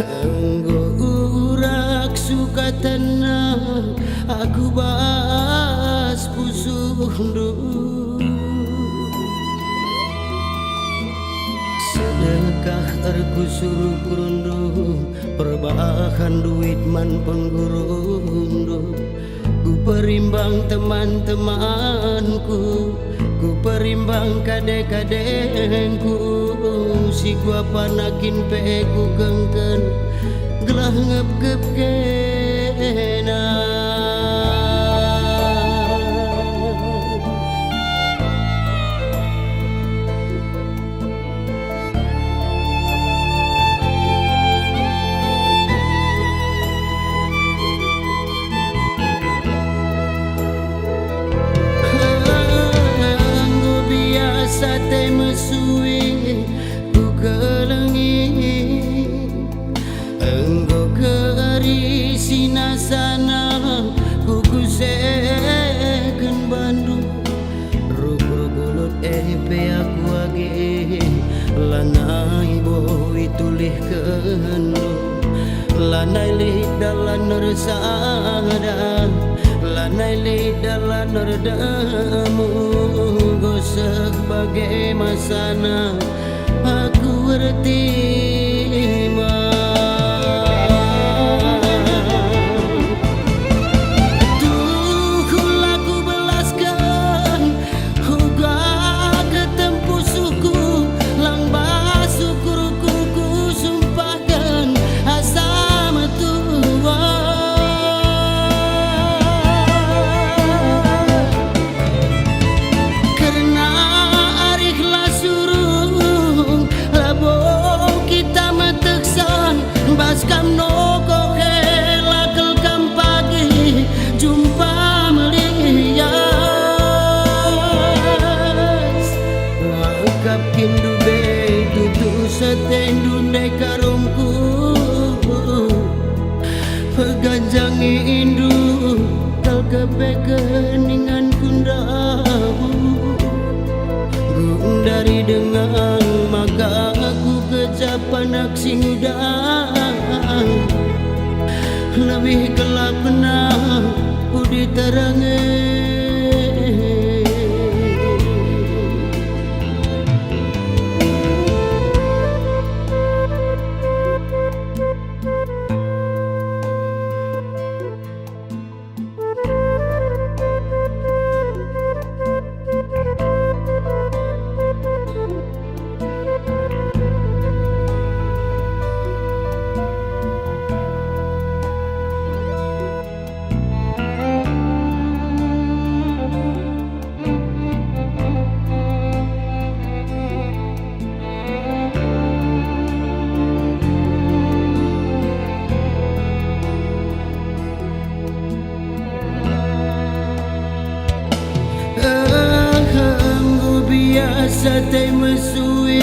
Anggo urak suka tenang, aku bahas pusundu. Sedekah erku suruh kurundu, perbahan duit man penggurundu. Ku perimbang teman-temanku, ku perimbang kade-kadengku. Si gua panakin peku gengken, gelah ngep-ngep kena. Sate mesui ku kelengi, enggo keri sinasana ku kuseken Bandung. Ruk-ruk ulut epe aku age, lanai boi tulih kendu. Lanai lidalan nersada, lanai lidalan nerdamu. Sebagai masana aku berterima. Tuh laku belaskan huga ketempuh suku, lang basukurku ku sumpahkan asam tua. Baskam no kohela kelkam pagi jumpa melias. Wakap kindu be tutu setendu dekarungku, peganjangi indu kalkepe keningan kundamu. Gundari dengan maka aku kejapan aksi muda. Lebih gelap benang budi terangi. Sate mesui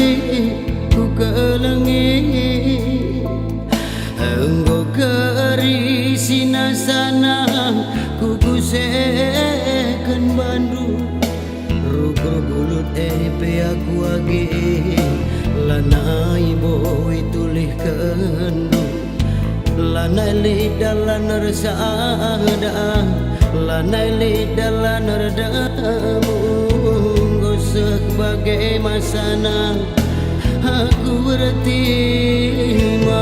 ku kelengi, enggo keri sinasana ku kuseken Bandung. Ruk-ruk ulut epe aku age, lanai boi tulih kendu. Lanai lidalan nersada, lanai lidalan nerdamu. Sebagai masana aku berterima.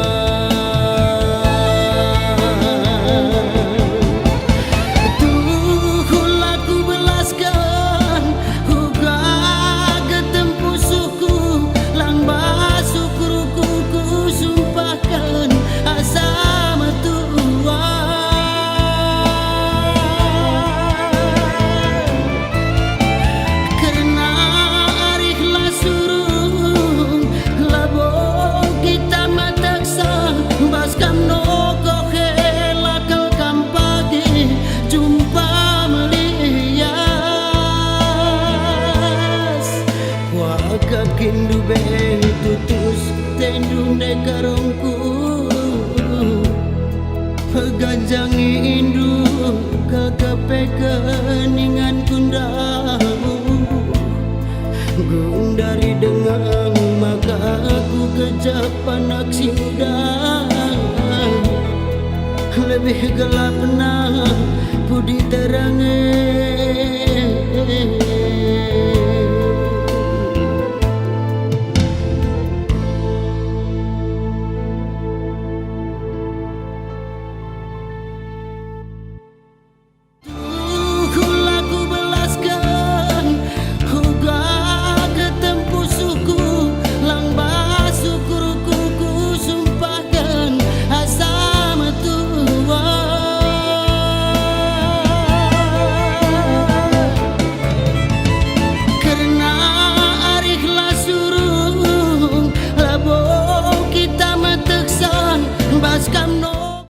Tuh laku belaskan huga ketempuh suku, lang basukurku ku sumpahkan asam tua. Kindu be tutus tendu dekarungku, peganjangi indu kekepe keningan kundamu. Gundari dengan maka aku kejapan aksi muda. lebih gelap nah budi terange